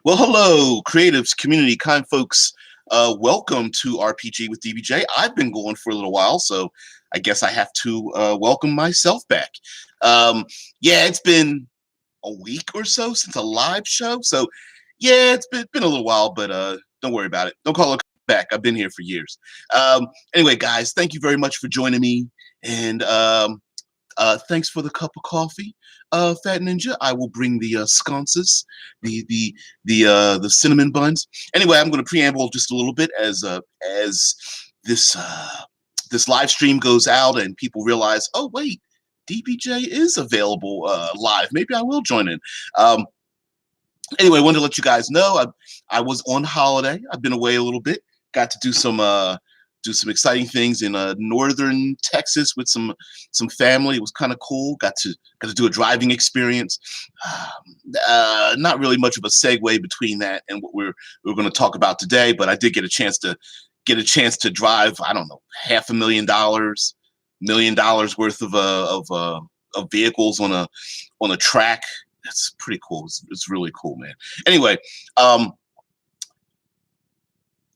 Well, hello, creatives, community, kind folks. Welcome to RPG with DBJ. I've been going for a little while, so I guess I have to welcome myself back. Um, yeah, it's been a week or so since a live show, so yeah, it's been a little while, but don't worry about it. Don't call it back. I've been here for years. Anyway, guys, thank you very much for joining me, and thanks for the cup of coffee, Fat Ninja. I will bring the sconces, the cinnamon buns. Anyway, I'm going to preamble just a little bit as this live stream goes out and people realize, oh wait, DBJ is available live. Maybe I will join in. Anyway, I wanted to let you guys know I was on holiday. I've been away a little bit. Got to do some exciting things in northern Texas with some family. It was kind of cool. Got to do a driving experience. Not really much of a segue between that and what we're going to talk about today, but I did get a chance to drive. I don't know, $500,000, $1 million worth of vehicles on a track. That's pretty cool. It's really cool, man. Anyway,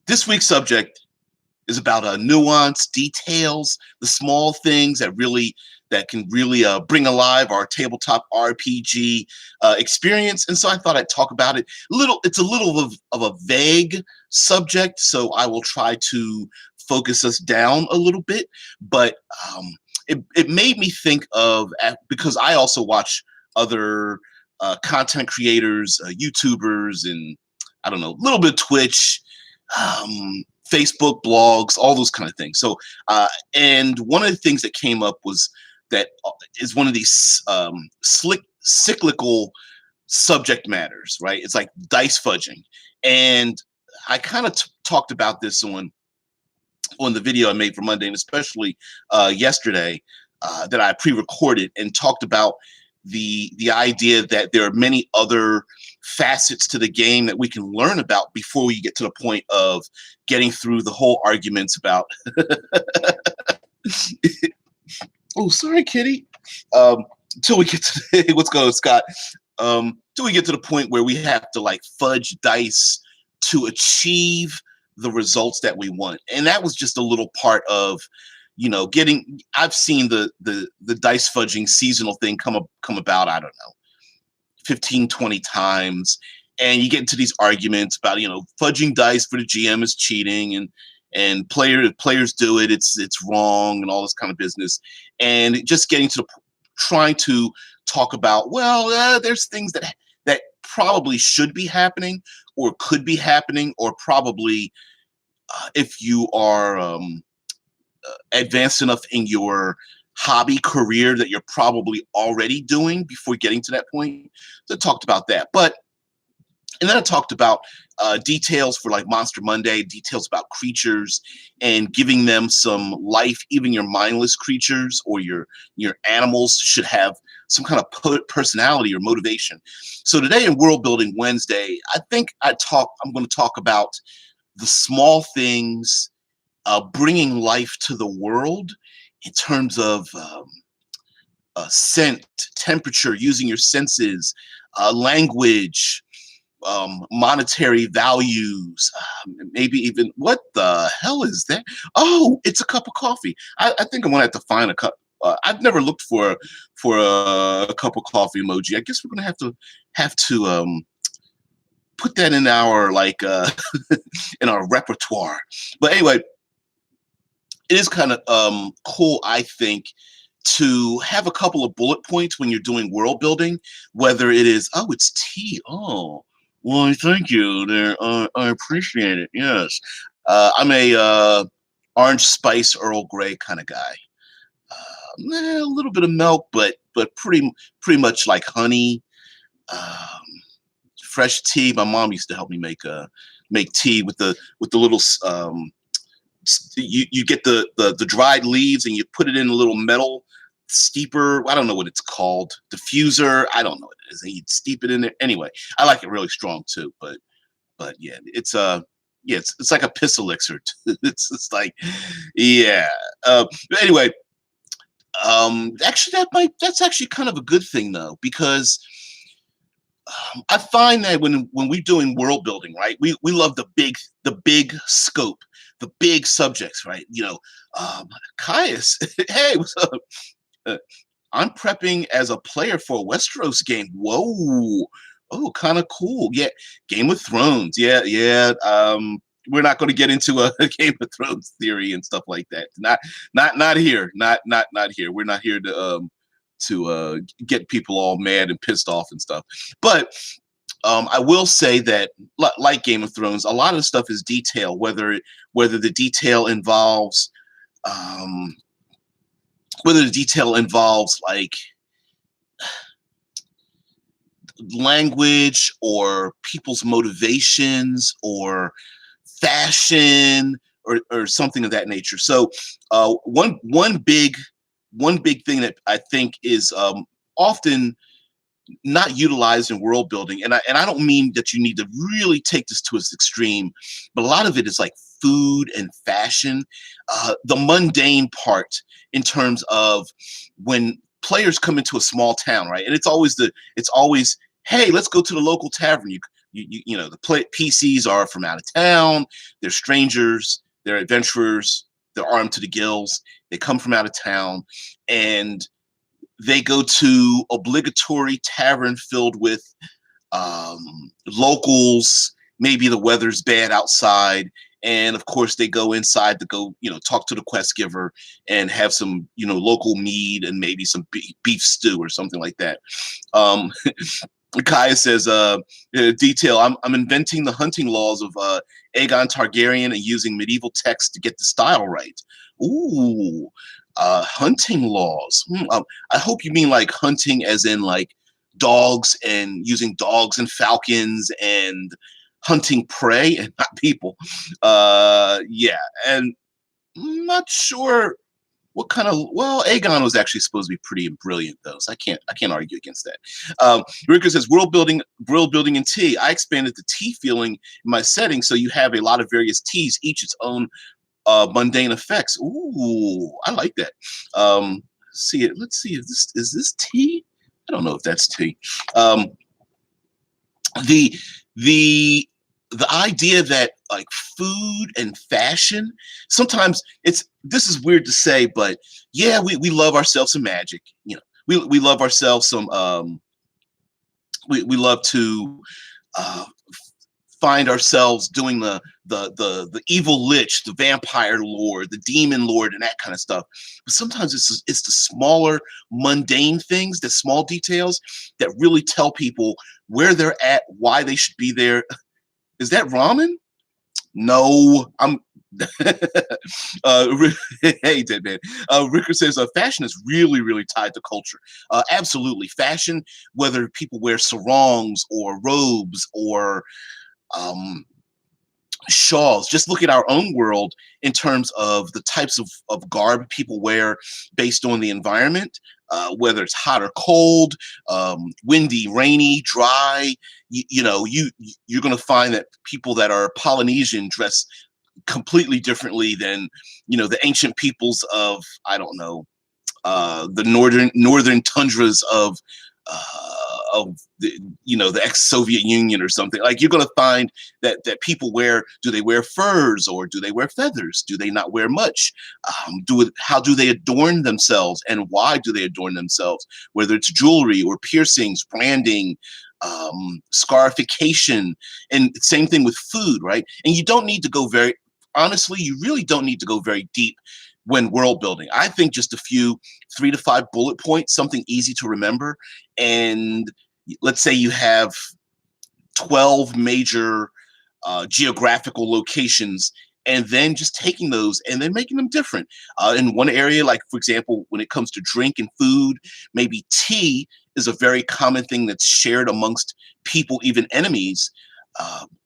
this week's subject is about nuance, details, the small things that can really bring alive our tabletop RPG experience. And so I thought I'd talk about it. It's a little of a vague subject, so I will try to focus us down a little bit. But it made me think of, because I also watch other content creators, YouTubers, and I don't know, a little bit of Twitch, Facebook blogs, all those kind of things. So, and one of the things that came up was that is one of these cyclical subject matters, right? It's like dice fudging. And I kind of talked about this on the video I made for Monday, and especially yesterday that I pre-recorded, and talked about the idea that there are many other facets to the game that we can learn about before we get to the point of getting through the whole arguments about oh, sorry, kitty. Till we get to what's going on, Scott. Till we get to the point where we have to like fudge dice to achieve the results that we want. And that was just a little part of, I've seen the dice fudging seasonal thing come about, I don't know, 15, 20 times. And you get into these arguments about, fudging dice for the GM is cheating, and players do it, it's wrong, and all this kind of business. And just getting to trying to talk about, well, there's things that probably should be happening or could be happening, or probably if you are advanced enough in your hobby career that you're probably already doing before getting to that point. So I talked about that. And then I talked about details for like Monster Monday, details about creatures and giving them some life. Even your mindless creatures or your animals should have some kind of personality or motivation. So today in World Building Wednesday, I think I'm going to talk about the small things bringing life to the world in terms of scent, temperature, using your senses, language, monetary values, maybe even, what the hell is that? Oh, it's a cup of coffee. I think I'm gonna have to find a cup. I've never looked for a cup of coffee emoji. I guess we're gonna have to put that in our in our repertoire. But anyway, it is kind of cool, I think, to have a couple of bullet points when you're doing world building, whether it is, oh, it's tea. Oh, well, thank you there. I appreciate it. Yes. I'm a orange spice Earl Grey kind of guy. A little bit of milk, but pretty much like honey. Fresh tea. My mom used to help me make tea with the little you get the dried leaves and you put it in a little metal steeper. I don't know what it's called. Diffuser. I don't know what it is. And you'd steep it in there. Anyway, I like it really strong too. But yeah, it's like a piss elixir. It's like, yeah. But anyway, actually that's actually kind of a good thing though, because I find that when we're doing world building, right, we love the big scope, the big subjects, right? Caius, hey, what's up? Uh, I'm prepping as a player for a Westeros game. Whoa, oh, kind of cool. Yeah, Game of Thrones. Yeah, yeah. We're not going to get into a Game of Thrones theory and stuff like that. Not here. Not here. We're not here to get people all mad and pissed off and stuff. But I will say that, like Game of Thrones, a lot of the stuff is detail. Whether the detail involves um, whether the detail involves like language or people's motivations or fashion or something of that nature. So one big thing that I think is often not utilized in world building, and I don't mean that you need to really take this to its extreme, but a lot of it is like food and fashion, the mundane part in terms of when players come into a small town, right? And it's always hey, let's go to the local tavern. The PCs are from out of town. They're strangers. They're adventurers. They're armed to the gills. They come from out of town, and they go to obligatory tavern filled with locals. Maybe the weather's bad outside, and of course they go inside to go, talk to the quest giver and have some, local mead and maybe some beef stew or something like that. Um, Kaya says, detail, I'm inventing the hunting laws of Aegon Targaryen and using medieval text to get the style right. Ooh, hunting laws. I hope you mean like hunting as in like dogs and using dogs and falcons and hunting prey and not people. Yeah, and I'm not sure what kind of, well, Aegon was actually supposed to be pretty brilliant though, so I can't argue against that. Ricker says world building in tea. I expanded the tea feeling in my setting, so you have a lot of various teas, each its own mundane effects. Ooh, I like that. See it. Let's see if this is this tea. I don't know if that's tea. Um, the the the idea that like food and fashion, sometimes this is weird to say, but yeah, we love ourselves some magic. We love ourselves some we love to uh, find ourselves doing the evil lich, the vampire lord, the demon lord, and that kind of stuff. But sometimes it's the smaller, mundane things, the small details that really tell people where they're at, why they should be there. Is that ramen? No, I'm. Hey, dead man. Ricker says fashion is really, really tied to culture. Absolutely, fashion, whether people wear sarongs or robes or um, shawls. Just look at our own world in terms of the types of garb people wear based on the environment, whether it's hot or cold, windy, rainy, dry. You're going to find that people that are Polynesian dress completely differently than the ancient peoples of, I don't know, the northern tundras of the ex-Soviet Union or something. Like, you're going to find that people do they wear furs or do they wear feathers? Do they not wear much? How do they adorn themselves and why do they adorn themselves? Whether it's jewelry or piercings, branding, scarification, and same thing with food, right? And you don't need to go honestly, you really don't need to go very deep when world building. I think just a few 3 to 5 bullet points, something easy to remember. And let's say you have 12 major geographical locations, and then just taking those and then making them different. In one area, like for example, when it comes to drink and food, maybe tea is a very common thing that's shared amongst people, even enemies.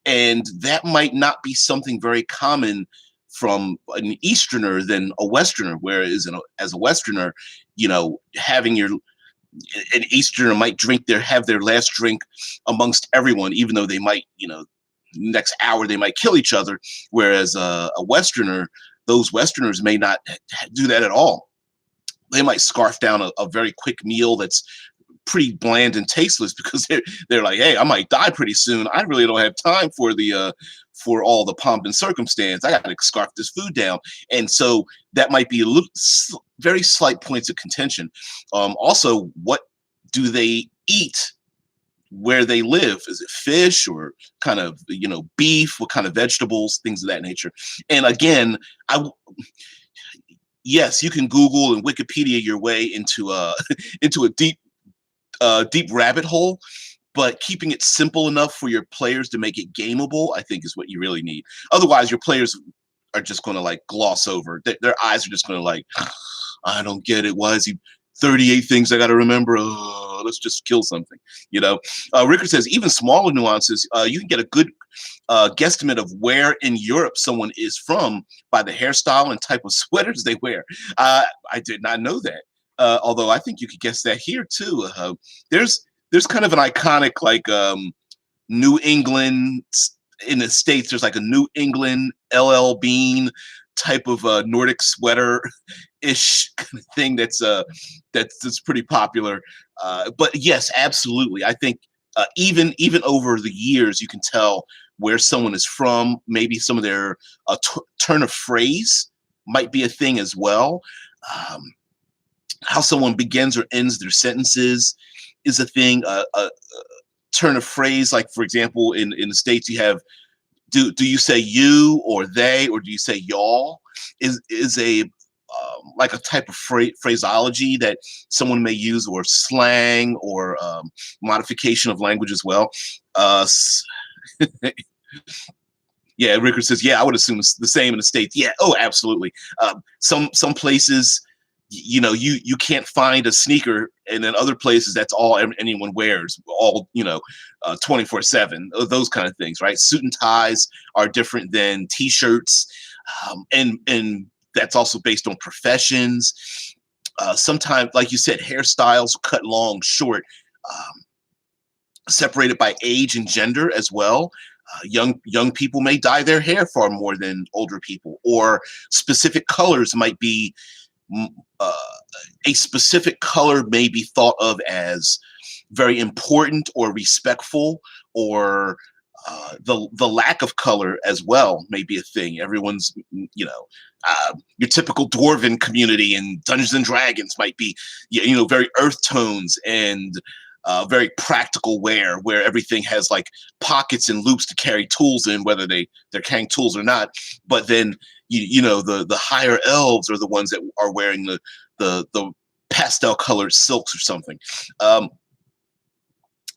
And that might not be something very common from an Easterner than a Westerner. Whereas as a Westerner, having an Easterner might have their last drink amongst everyone, even though they might, next hour they might kill each other. Whereas a Westerner, those Westerners may not do that at all. They might scarf down a very quick meal that's pretty bland and tasteless because they're like, hey, I might die pretty soon. I really don't have time for the for all the pomp and circumstance. I got to scarf this food down, and so that might be a little very slight points of contention. Also, what do they eat where they live? Is it fish or kind of beef? What kind of vegetables? Things of that nature. And again, yes, you can Google and Wikipedia your way into into a deep rabbit hole, but keeping it simple enough for your players to make it gameable, I think, is what you really need. Otherwise, your players are just going to like gloss over. Their eyes are just going to like, I don't get it. Why is he 38 things I got to remember? Oh, let's just kill something. Rickard says even smaller nuances. You can get a good guesstimate of where in Europe someone is from by the hairstyle and type of sweaters they wear. I did not know that. Although I think you could guess that here too. There's kind of an iconic like New England in the States. There's like a New England LL Bean type of Nordic sweater ish kind of thing that's pretty popular. But yes, absolutely. I think even over the years, you can tell where someone is from. Maybe some of their turn of phrase might be a thing as well. How someone begins or ends their sentences is a thing. A turn of phrase, like for example, in the States, you have do you say you or they, or do you say y'all? Is a like a type of phraseology that someone may use, or slang, or modification of language as well. Yeah, Rickard says, yeah, I would assume it's the same in the States. Yeah, oh, absolutely. Some places, you can't find a sneaker, and then other places that's all anyone wears, all 24/7. Those kind of things, right? Suit and ties are different than t-shirts, and that's also based on professions. Sometimes, like you said, hairstyles, cut long, short, separated by age and gender as well. Young people may dye their hair far more than older people, or specific colors might be a specific color may be thought of as very important or respectful, or the lack of color as well may be a thing. Everyone's, your typical dwarven community in Dungeons and Dragons might be, very earth tones and very practical wear, where everything has like pockets and loops to carry tools in, whether they're carrying tools or not. But then the higher elves are the ones that are wearing the pastel colored silks or something.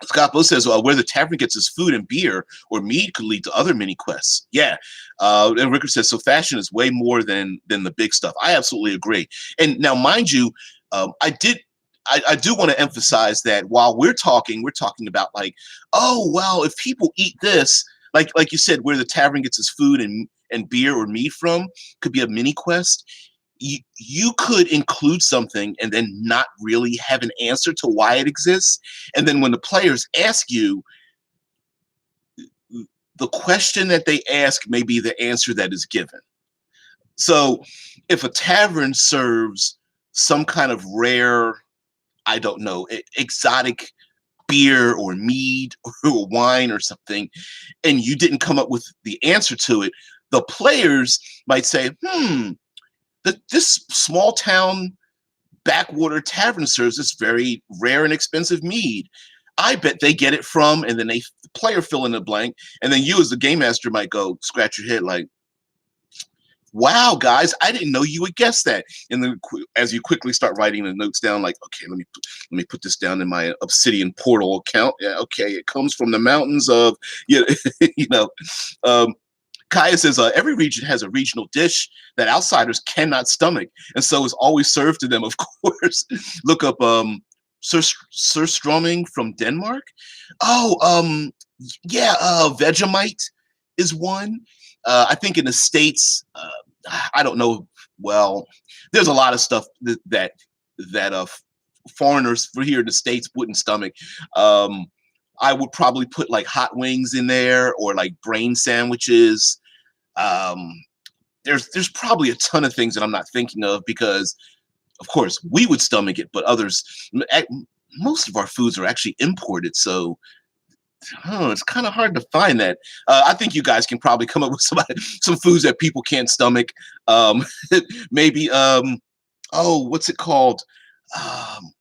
Scott Blow says, where the tavern gets its food and beer or mead could lead to other mini quests. Yeah. And Rickard says, so fashion is way more than the big stuff. I absolutely agree. And now, mind you, I do want to emphasize that while we're talking about like, oh, well, if people eat this, like you said, where the tavern gets its food and beer or mead from could be a mini quest. You could include something and then not really have an answer to why it exists. And then when the players ask you, the question that they ask may be the answer that is given. So if a tavern serves some kind of rare, I don't know, exotic beer or mead or wine or something, and you didn't come up with the answer to it, the players might say, this small town backwater tavern serves this very rare and expensive mead. I bet they get it from, and then the player fill in the blank, and then you as the game master might go scratch your head like, wow, guys, I didn't know you would guess that. And then as you quickly start writing the notes down, like, okay, let me put this down in my Obsidian Portal account. Yeah, okay, it comes from the mountains of, Kaya says, every region has a regional dish that outsiders cannot stomach, and so is always served to them, of course. Look up surströmming from Denmark. Oh, yeah, Vegemite is one. I think in the States, I don't know. Well, there's a lot of stuff that foreigners for here in the States wouldn't stomach. I would probably put like hot wings in there, or like brain sandwiches. There's probably a ton of things that I'm not thinking of, because of course we would stomach it, but others, most of our foods are actually imported, so it's kind of hard to find that. I think you guys can probably come up with some foods that people can't stomach. Um, maybe oh, what's it called? Um,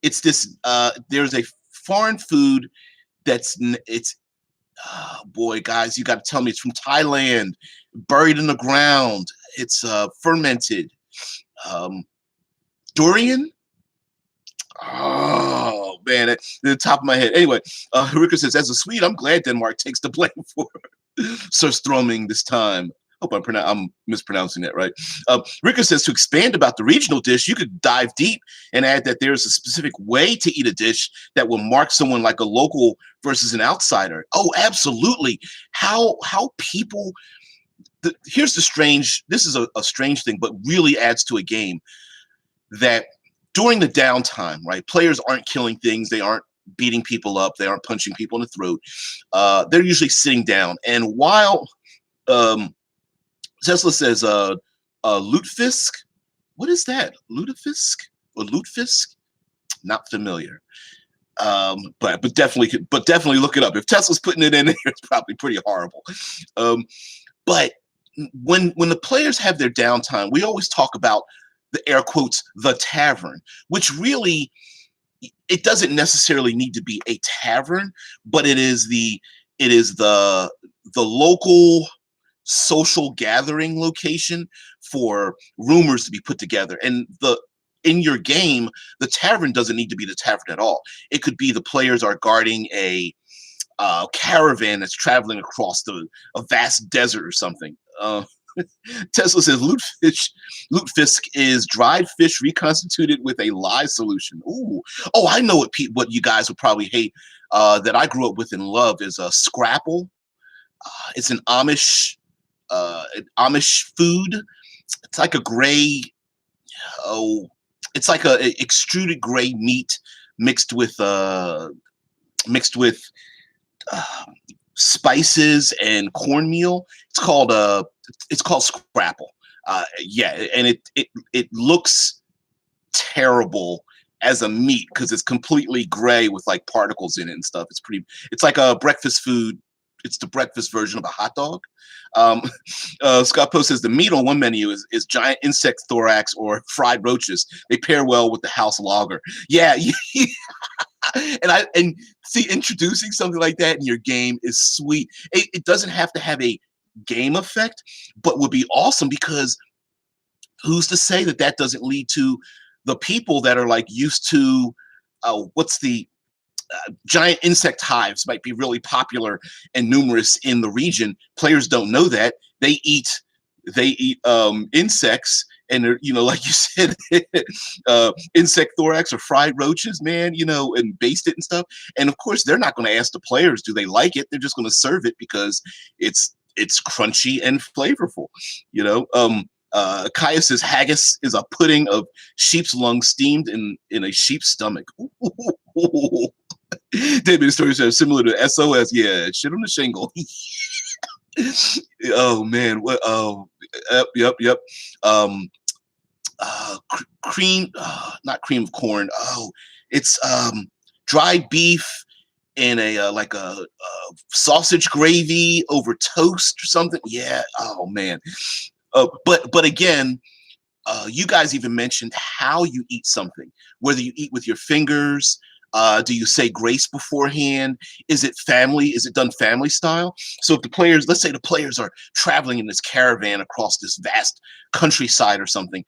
it's this. There's a foreign food it's oh boy, guys, you got to tell me it's from Thailand, buried in the ground. It's fermented. Um, Durian. Oh man, at the top of my head. Anyway, Rika says, as a Swede, I'm glad Denmark takes the blame for surströmming this time. Hope I'm mispronouncing that right. Rika says, to expand about the regional dish, you could dive deep and add that there's a specific way to eat a dish that will mark someone like a local versus an outsider. Oh, absolutely. How people. Here's the strange. This is a strange thing, but really adds to a game that during the downtime, right? Players aren't killing things. They aren't beating people up. They aren't punching people in the throat. They're usually sitting down. And while Tesla says, lutefisk, what is that? Lutefisk or lutefisk? Not familiar. But definitely look it up. If Tesla's putting it in there, it's probably pretty horrible. But when the players have their downtime, we always talk about the air quotes, the tavern, which really, it doesn't necessarily need to be a tavern, but it is the local social gathering location for rumors to be put together. And in your game, the tavern doesn't need to be the tavern at all. It could be the players are guarding a caravan that's traveling across a vast desert or something. Tesla says lutefisk is dried fish reconstituted with a lye solution. Ooh, oh, I know what you guys would probably hate. That I grew up with and love is a scrapple. It's an Amish food. It's like a gray. Oh, it's like a extruded gray meat mixed with spices and cornmeal. It's called scrapple. Yeah, and it looks terrible as a meat because it's completely gray with like particles in it and stuff. It's like a breakfast food. It's the breakfast version of a hot dog. Scott Post says the meat on one menu is giant insect thorax or fried roaches. They pair well with the house lager. Yeah, and see, introducing something like that in your game is sweet. It doesn't have to have a game effect, but would be awesome because who's to say that doesn't lead to the people that are like used to what's the giant insect hives might be really popular and numerous in the region. Players don't know that they eat insects, and they're, like you said, insect thorax or fried roaches, man, and baste it and stuff. And of course, they're not going to ask the players, do they like it? They're just going to serve it because it's crunchy and flavorful. Kaya says haggis is a pudding of sheep's lungs steamed in a sheep's stomach. David story says similar to SOS. Yeah, shit on the shingle. Oh man, what? Oh, yep. Cream, not cream of corn. Oh, it's dried beef in a like a sausage gravy over toast or something. Yeah. Oh man. But again, you guys even mentioned how you eat something, whether you eat with your fingers. Do you say grace beforehand? Is it done family style? So if let's say the players are traveling in this caravan across this vast countryside or something,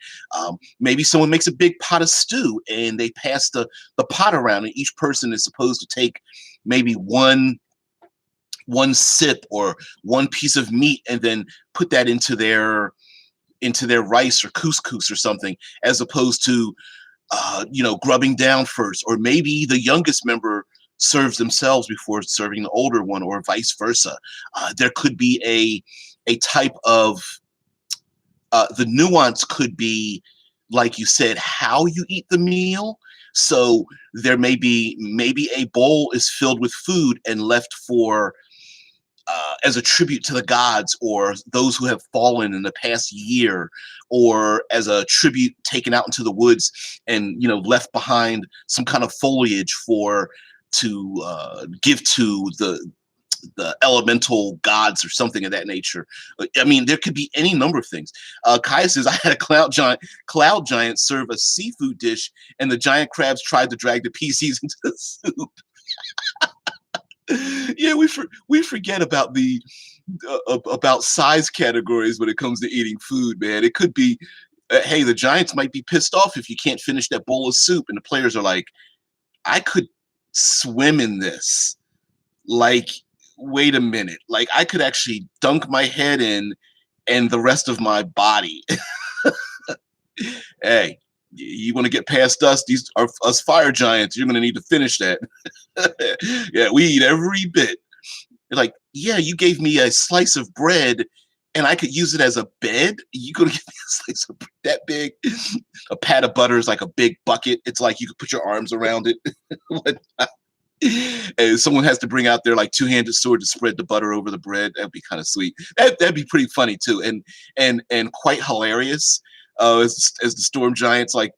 maybe someone makes a big pot of stew and they pass the pot around, and each person is supposed to take maybe one sip or one piece of meat and then put that into their rice or couscous or something, as opposed to grubbing down first, or maybe the youngest member serves themselves before serving the older one, or vice versa. There could be a type of the nuance could be, like you said, how you eat the meal. So there may be maybe a bowl is filled with food and left for as a tribute to the gods or those who have fallen in the past year, or as a tribute taken out into the woods and left behind some kind of foliage to give to the elemental gods or something of that nature. I mean, there could be any number of things. Kaya says, I had a cloud giant serve a seafood dish, and the giant crabs tried to drag the PCs into the soup. Yeah, we forget about the about size categories when it comes to eating food, man. It could be, hey, the Giants might be pissed off if you can't finish that bowl of soup, and the players are like, I could swim in this. Like, wait a minute. Like, I could actually dunk my head in and the rest of my body. Hey, you want to get past us? These are us fire giants. You're going to need to finish that. Yeah, we eat every bit. Like, yeah, you gave me a slice of bread and I could use it as a bed. You gonna give me a slice of bread that big? A pat of butter is like a big bucket. It's like you could put your arms around it. And someone has to bring out their like two-handed sword to spread the butter over the bread. That'd be kind of sweet. That'd be pretty funny too, and quite hilarious. As the storm giants like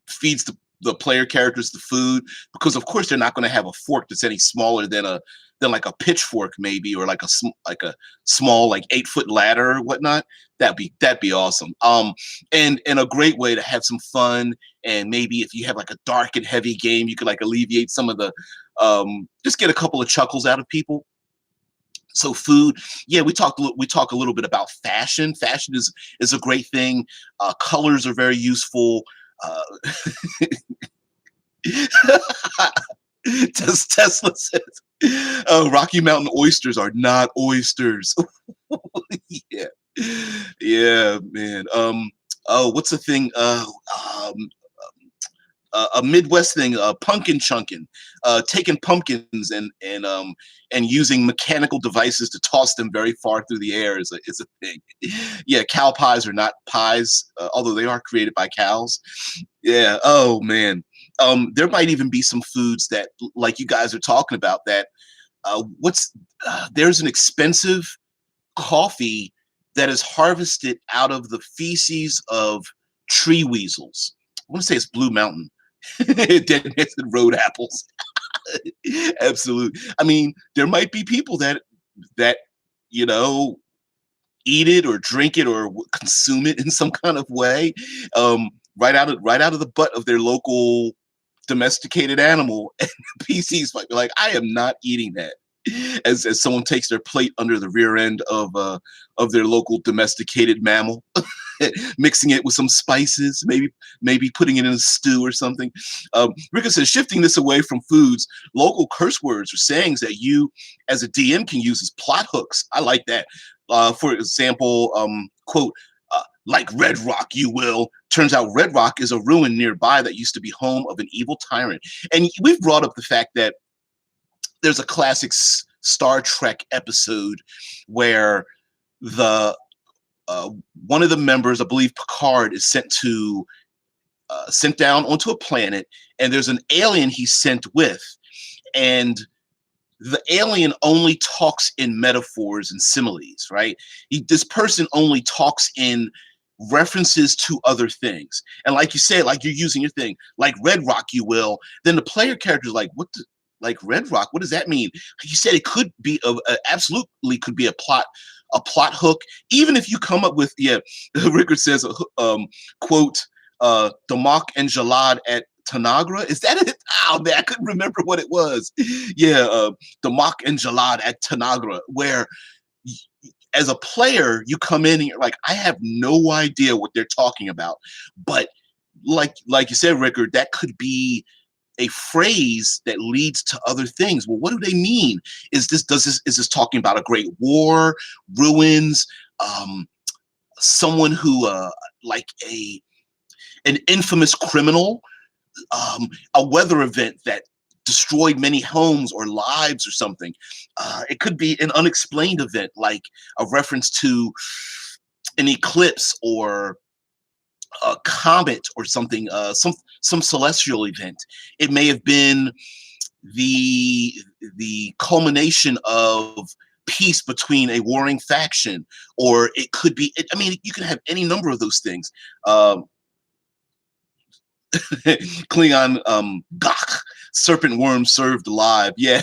feeds the player characters the food, because of course they're not going to have a fork that's any smaller than like a pitchfork maybe, or like a small like 8-foot ladder or whatnot. That'd be awesome. And a great way to have some fun. And maybe if you have like a dark and heavy game, you could like alleviate some of the just get a couple of chuckles out of people. So food, yeah, we talk a little bit about fashion. Fashion is a great thing. Colors are very useful. Tesla says, Rocky Mountain oysters are not oysters. Yeah, yeah, man. Oh, what's the thing? A Midwest thing, pumpkin chunking, taking pumpkins and using mechanical devices to toss them very far through the air is a thing. Yeah, cow pies are not pies, although they are created by cows. Yeah. Oh man. There might even be some foods that, like you guys are talking about, that there's an expensive coffee that is harvested out of the feces of tree weasels. I want to say it's Blue Mountain. Dead road apples. Absolutely. I mean, there might be people that you know eat it or drink it or consume it in some kind of way, right out of the butt of their local domesticated animal. And PCs might be like, I am not eating that. As someone takes their plate under the rear end of their local domesticated mammal, mixing it with some spices, maybe putting it in a stew or something. Rika says, shifting this away from foods, local curse words or sayings that you as a DM can use as plot hooks. I like that. For example, quote, like Red Rock, you will. Turns out Red Rock is a ruin nearby that used to be home of an evil tyrant. And we've brought up the fact that there's a classic Star Trek episode where the one of the members, I believe Picard, is sent down onto a planet, and there's an alien he's sent with, and the alien only talks in metaphors and similes, right? This person only talks in references to other things. And like you said, like you're using your thing, like Red Rock, you will. Then the player character is like, like Red Rock, what does that mean? You said it could be absolutely could be a plot hook. Even if you come up with, yeah, Rickard says, quote, Damak and Jalad at Tanagra. Is that it? Oh man, I couldn't remember what it was. Yeah, Damak and Jalad at Tanagra, where as a player, you come in and you're like, I have no idea what they're talking about. But like you said, Rickard, that could be a phrase that leads to other things. Well, what do they mean? Is this talking about a great war, ruins, someone who like an infamous criminal, a weather event that destroyed many homes or lives or something. It could be an unexplained event, like a reference to an eclipse or a comet or something, some celestial event. It may have been the culmination of peace between a warring faction, or it could be. I mean, you can have any number of those things. Um, Klingon gach, serpent worm served alive. Yeah,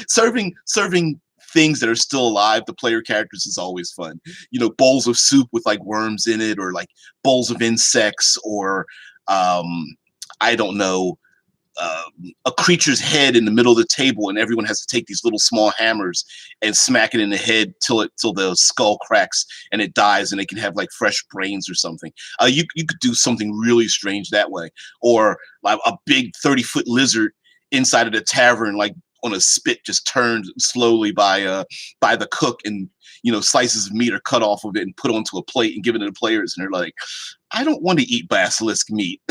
serving things that are still alive to player characters is always fun. You know, bowls of soup with like worms in it, or like bowls of insects, or I don't know, a creature's head in the middle of the table, and everyone has to take these little small hammers and smack it in the head till the skull cracks and it dies, and it can have like fresh brains or something. You could do something really strange that way, or like a big 30-foot lizard inside of the tavern, like on a spit, just turned slowly by the cook, and slices of meat are cut off of it and put onto a plate and given to the players, and they're like, I don't want to eat basilisk meat.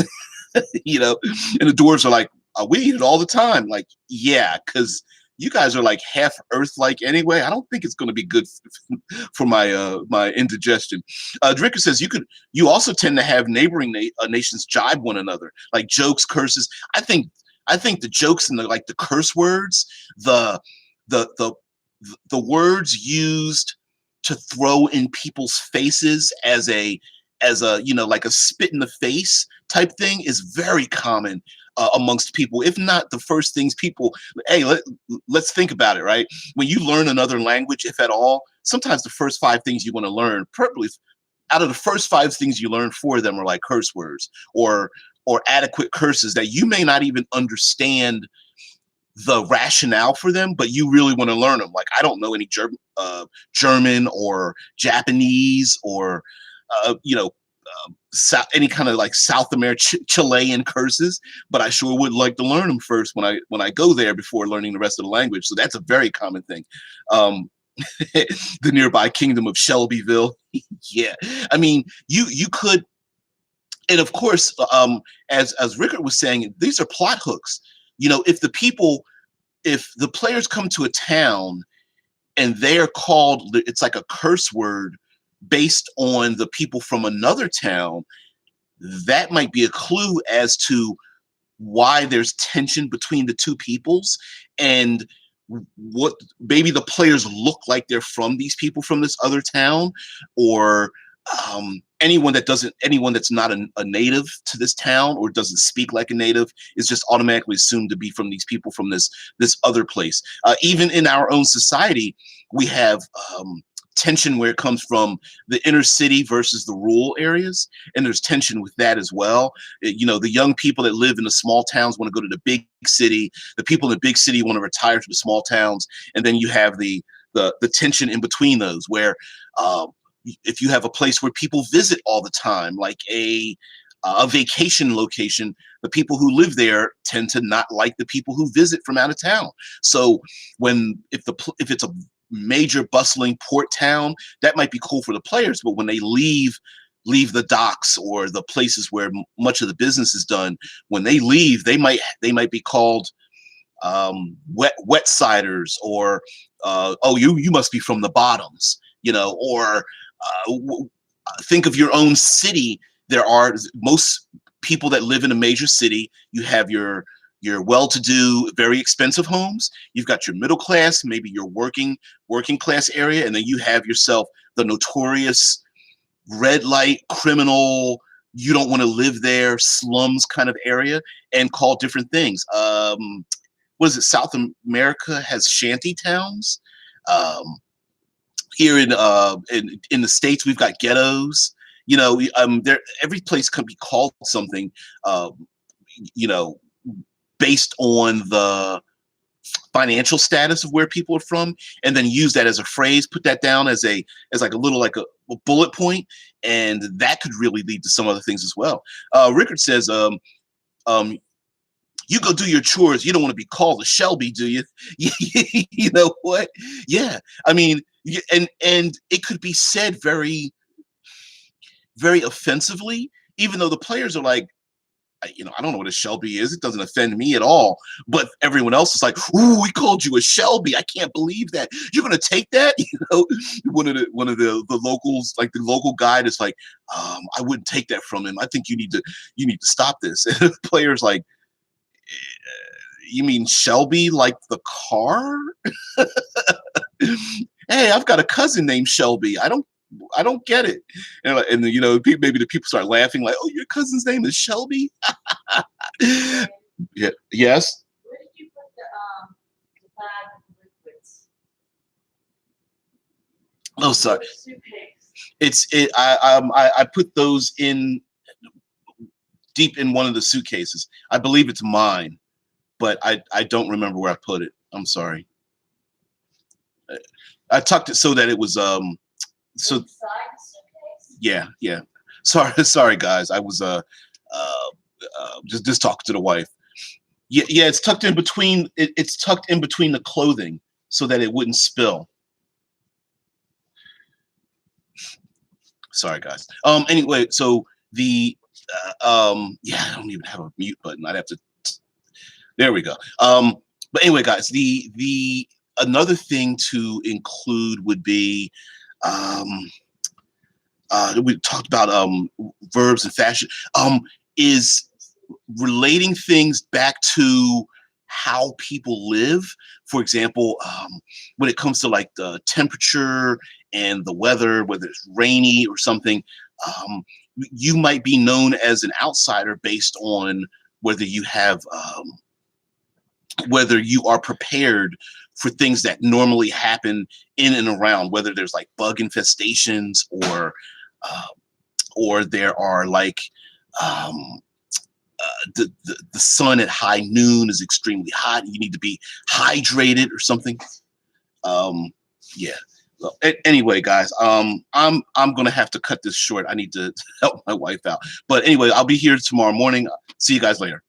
And the dwarves are like, we eat it all the time. Like, yeah, because you guys are like half Earth-like anyway. I don't think it's going to be good for my indigestion. Dricker says you also tend to have neighboring nations jibe one another, like jokes, curses. I think the jokes and the curse words, the words used to throw in people's faces as a like a spit in the face type thing is very common amongst people. If not the first things people, hey, let's think about it, right? When you learn another language, if at all, sometimes the first 5 things you want to learn, probably out of the first 5 things you learn, 4 of them are like curse words or adequate curses that you may not even understand the rationale for them, but you really want to learn them. Like, I don't know any German or Japanese or any kind of like South American Chilean curses, but I sure would like to learn them first when I go there before learning the rest of the language. So that's a very common thing. The nearby kingdom of Shelbyville. Yeah, I mean, you could, and of course, as Rickard was saying, these are plot hooks. If the players come to a town and they are called, it's like a curse word based on the people from another town, that might be a clue as to why there's tension between the two peoples, and what maybe the players look like they're from these people from this other town, or anyone that's not a native to this town or doesn't speak like a native is just automatically assumed to be from these people from this other place. Even in our own society, we have tension where it comes from the inner city versus the rural areas, and there's tension with that as well. The young people that live in the small towns want to go to the big city. The people in the big city want to retire to the small towns, and then you have the tension in between those, where if you have a place where people visit all the time, like a vacation location, the people who live there tend to not like the people who visit from out of town. So if it's a major bustling port town, that might be cool for the players, but when they leave the docks or the places where much of the business is done, when they leave, they might be called wet siders, or oh, you must be from the bottoms, or think of your own city. There are most people that live in a major city. You have your well-to-do, very expensive homes. You've got your middle class, maybe your working class area, and then you have yourself the notorious red light criminal, you don't want to live there, slums kind of area, and call different things. What is it? South America has shanty towns. Here in the States, we've got ghettos. Every place can be called something. Based on the financial status of where people are from, and then use that as a phrase, put that down as a bullet point, and that could really lead to some other things as well. Rickard says, you go do your chores. You don't want to be called a Shelby, do you? You know what? Yeah. I mean, and it could be said very, very offensively, even though the players are like, I don't know what a Shelby is. It doesn't offend me at all. But everyone else is like, ooh, we called you a Shelby. I can't believe that. You're going to take that? One of the locals, like the local guide is like, I wouldn't take that from him. I think you need to stop this. And the player's like, You mean Shelby, like the car? Hey, I've got a cousin named Shelby. I don't get it. And you know, maybe the people start laughing, like, "Oh, your cousin's name is Shelby." Yeah. Yes. Where did you put the bag of liquids? Oh, sorry. Which suitcase? I put those in deep in one of the suitcases. I believe it's mine, but I don't remember where I put it. I'm sorry. I tucked it so that it was so Inside the suitcase? yeah. Sorry guys. I was just talking to the wife. Yeah, it's tucked in between it's tucked in between the clothing so that it wouldn't spill. Sorry guys. Anyway, so the yeah, I don't even have a mute button. I'd have to. There we go. But anyway, guys, the another thing to include would be we talked about verbs and fashion, is relating things back to how people live. For example, when it comes to like the temperature and the weather, whether it's rainy or something, you might be known as an outsider based on whether you have whether you are prepared for things that normally happen in and around, whether there's like bug infestations or there are like the sun at high noon is extremely hot and you need to be hydrated or something. Yeah. Well, anyway, guys, I'm gonna have to cut this short. I need to help my wife out. But anyway, I'll be here tomorrow morning. See you guys later.